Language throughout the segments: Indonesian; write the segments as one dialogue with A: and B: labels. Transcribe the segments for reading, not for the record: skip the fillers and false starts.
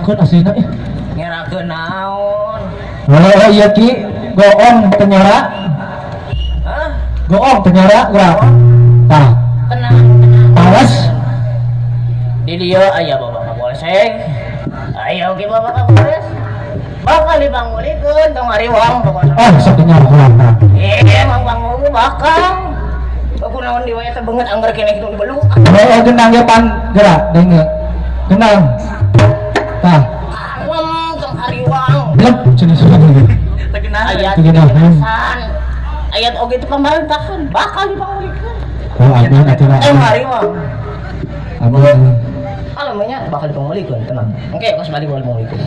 A: ngerakeun aslina ya.
B: Ngerakeun naon?
A: Oh iya Ki, goong tenyara.
B: Hah?
A: Goong tenyara gerak. Tah,
B: Tenang.
A: awas.
B: Di dia aya Bapak Kapolsek. Ayo ge Bapak Kapolres. Bakal dibangulikeun tong ariwang pokona.
A: Oh, sok dengar ulang tah.
B: Mang bangun bakal. Aku naon di wae teh beungeut anggar keneh kitu dibelu.
A: Oh, genang ge pan gerak deungeut. Genang. Tah,
B: Tong ariwang.
A: blep cenah sudah.
B: Ayat
A: Tegenah.
B: pesan. Ayat oge teh pemerintahan bakal dibangulikeun.
A: Oh, amin atuh.
B: Ariwang.
A: Amin.
B: Alamanya bakal dibangulikeun tenang. Oke, kos balik boleh dibangulikeun.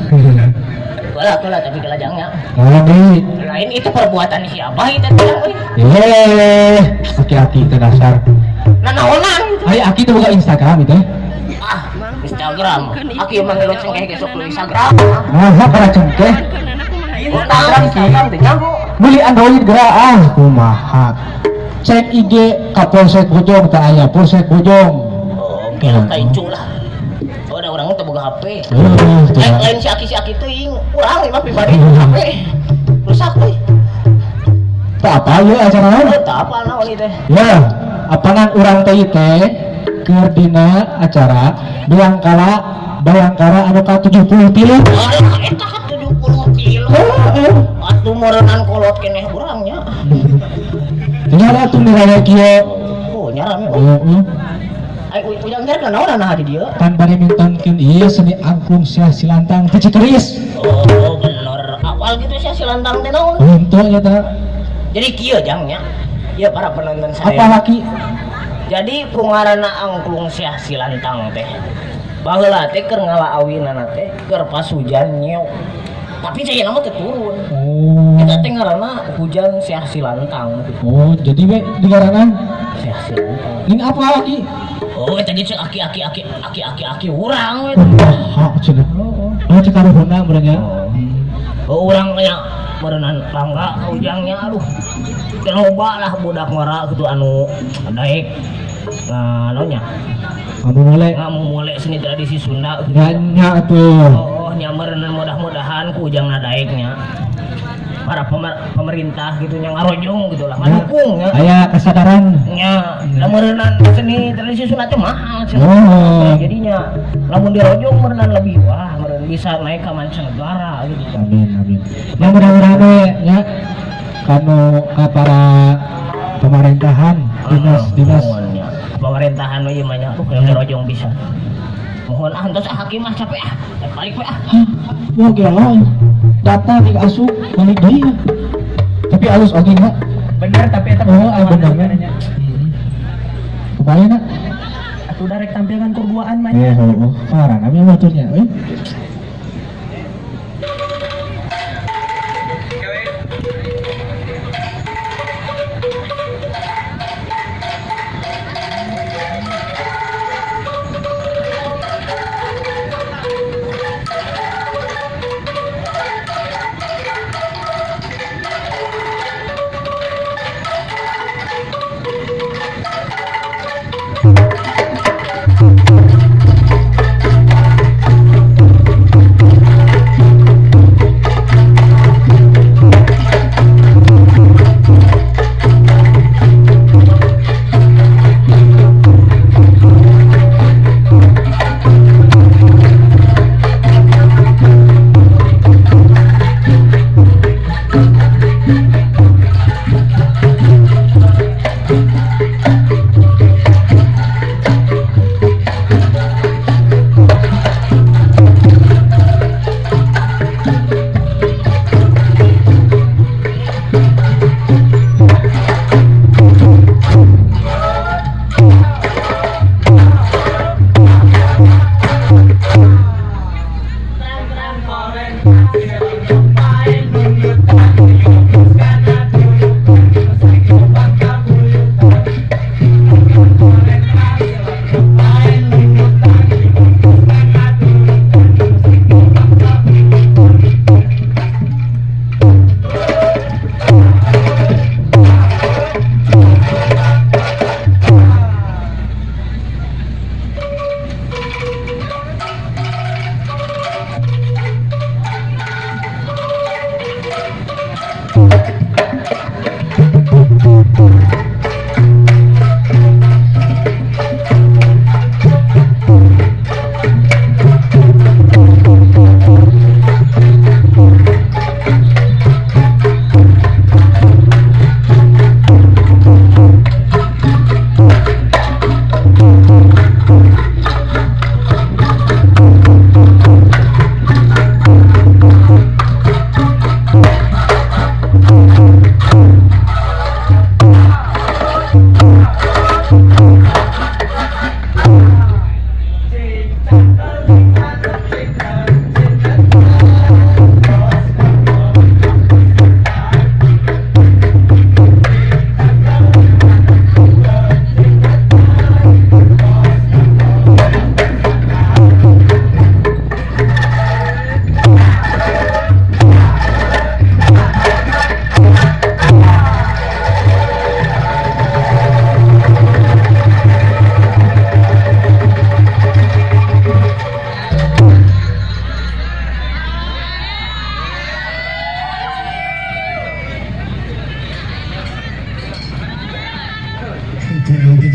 B: Kalah tapi kelajangnya.
A: Amin.
B: Lain itu perbuatan si Abah itu bilang euy.
A: Aki-aki itu dasar.
B: Nanaonan gitu.
A: Ay, aki itu buka Instagram itu.
B: Ah, Instagram. Aki emang ngelot cengkeh besok lu Instagram.
A: Nah, para cengkeh.
B: Instagram teh jago.
A: Beli Android gerak kumaha. Cek IG Kapolsek Bojong tak aya Polsek Bojong.
B: Oke lah kaicu lah. Ada orang teh boga HP. Lain si Aki teuing. Urang mah pribadi HP. Rusak euy.
A: Tak apa ya acara naon?
B: Teu apa naon ieu teh.
A: Ya, apanan urang teh teh keur dina acara Bayangkara anu ka 70 kilo.
B: Eta 70 kilo. Atuh meureunnan kolot keneh urangnya.
A: Tinggal atuh miraya kieu.
B: Oh, nyarame.
A: Heeh.
B: Ai ujang nyarkan naon nah di dieu?
A: Tan bari mintonkeun ieu seni angklung sia silantang teh Cikeris.
B: Oh, bener. Apal gitu sih si lantang teh naon?
A: Henteu nya teh.
B: Jadi kieu jangnya. Ya para penonton saya.
A: Apa laki?
B: Jadi pungarana angklung sia si lantang teh. Baheula teh keur ngalaawinana teh keur pas hujan nyeuk. Tapi saya nama teh turun.
A: Oh.
B: Eta teh ngaranna hujan sia si lantang.
A: Oh, jadi we digaranan
B: Sia si lantang.
A: ning apa lagi?
B: Oh, tadi cek aki urang we.
A: Hak cenah. Oh, cek aruhna benernya.
B: Oh, urang nya meureunnan bangga ka ujangnya aduh. Teu loba lah budak ngara kitu anu daek. Nah, naonnya?
A: Kamu mulai
B: Mulai seni tradisi Sunda.
A: nya tuh.
B: Oh, nya meureunnan mudah-mudahan ku ujangna daeknya. Para pemerintah gitu nya ngarojong gitu lah, ngadukung nya.
A: Aya kesadaran.
B: Nya, meureunnan seni tradisi Sunda teh mahal.
A: Oh.
B: Jadinya lamun dirojong meureunnan lebih wah, meureun bisa naik ka mancanegara gitu.
A: Amin. Ya mudah-mudahan we nya kanu ka para pemerintahan dinas
B: pemerintahan we mah nya aduh kayak dirojong bisa. Mohon antos hakim mah capek balik we
A: Wah gila, data nih asup balik deui. Tapi alus oge nya.
B: Bener tapi eta
A: bener. Kebayang na?
B: atuh darek tampilkan kurduaan mah.
A: Parah kami motornya,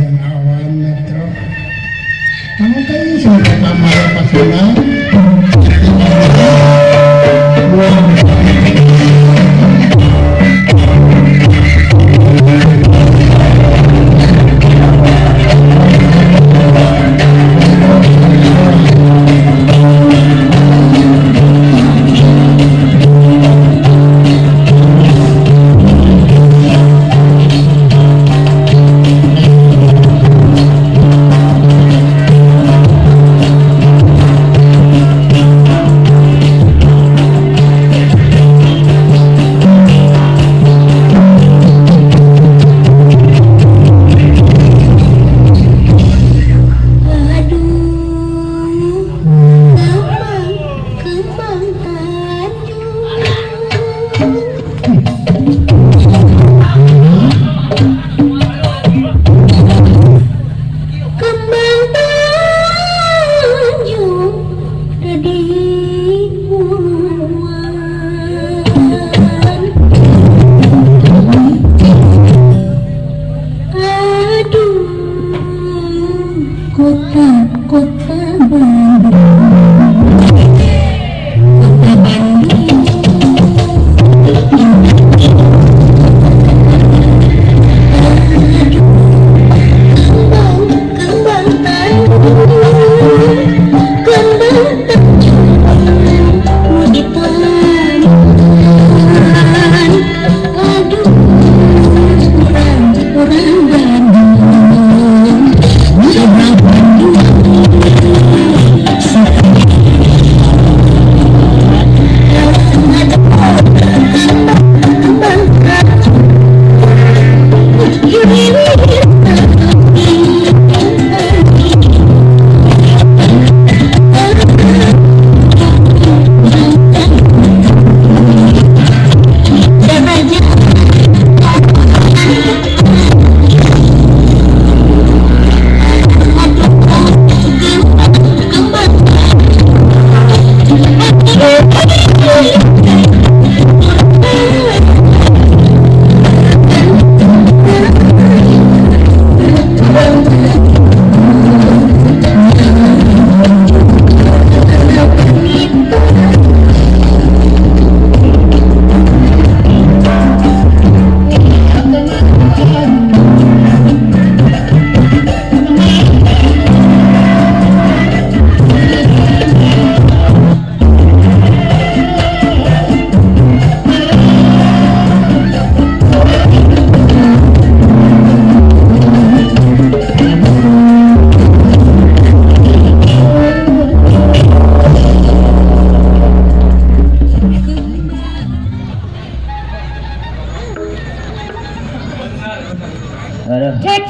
C: Jangan awan metro. Kamu kayak sudah kamar pasuna.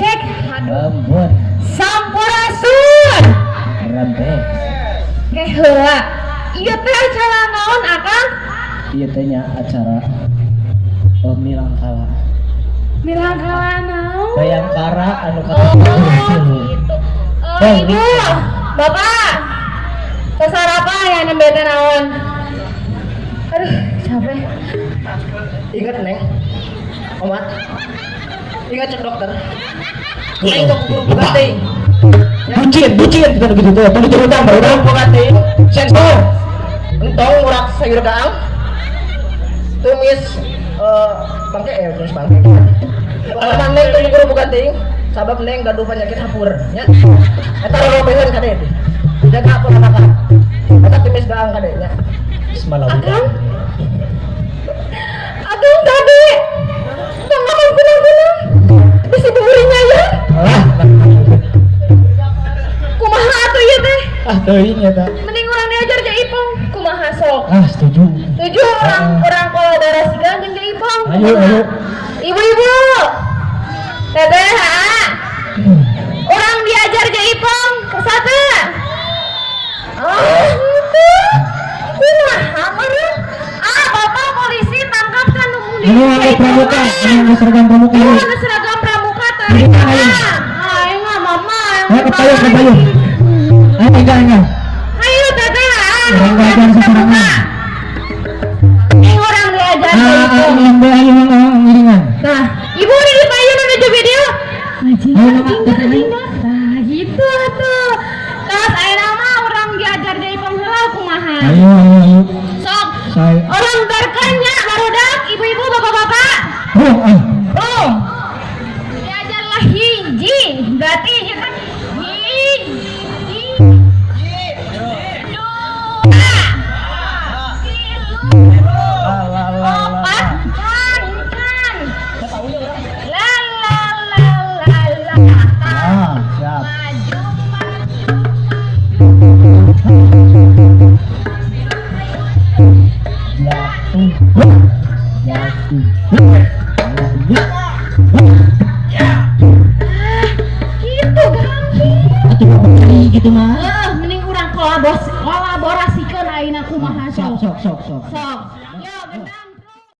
D: Cek.
B: Ampun,
D: Sampurasun.
B: rampe.
D: Heula. Ieu teh acara naon, Akang?
B: Ieu teh nya acara Milangkala.
D: Milangkala naon?
B: Bayangkara anu
D: Oh,
B: kata
D: gitu.
B: Bang,
D: Ibu, Bapak. Sasarapan ya nembe teh naon? Aduh, capek.
B: Ingat neng, omat. Ingat cek dokter. Neng tuh guru bukating.
A: Bucin kita begitu tuh. Tadi turun baru
B: Bukating. Sensor. Entong urak sayur gaang. Tumis bangke tumis bangke. Pengalaman neng tuh guru bukating. Sabab neng gaduh penyakit hapur. Ya. Eta lo bener kade. Jaga apa makan. Eta tumis gaang kade nya. Semalam.
D: Aduh tadi tangan gunung-gunung bisa buburinya ya
A: Alah.
D: kumaha atuh ieu teh
A: Teuing eta.
D: mending urang diajar ja Ipong kumaha sok
A: Setuju.
D: tujuh orang kolaborasikan jeung ja Ipong
A: Ayo.
D: ibu-ibu teteh orang diajar ja Ipong kesata itu kumaha meureun bapak polisi tangkapkan
A: Ini ada pramuka, ini ada seragam pramuka.
D: ada seragam pramuka tadi. Enggak mama.
A: Ayo ke payung. Ayo enggak.
D: Ayo teteh.
A: Orang belajar seserangan.
D: Ini orang diajar itu.
A: Yang ngiringan.
D: Nah, ibu udah di payung udah di video.
A: Ayo,
D: Nah, gitu tuh. Terus ayo nama orang diajar dari penghelau kumaha.
A: Ayo.
D: Sok.
A: Saya.
D: Orang berkanya barudak, ibu-ibu, bapak-bapak. Oh. Diajarlah hiji, berarti kita hiji. Opat, kan. La.
A: Siap.
D: Maju. Gitu gampang.
A: Gitu mah.
D: Mending urang kolaborasikeun ayeuna kumaha sok.
A: Sok.
D: Sok. Yo, gendang.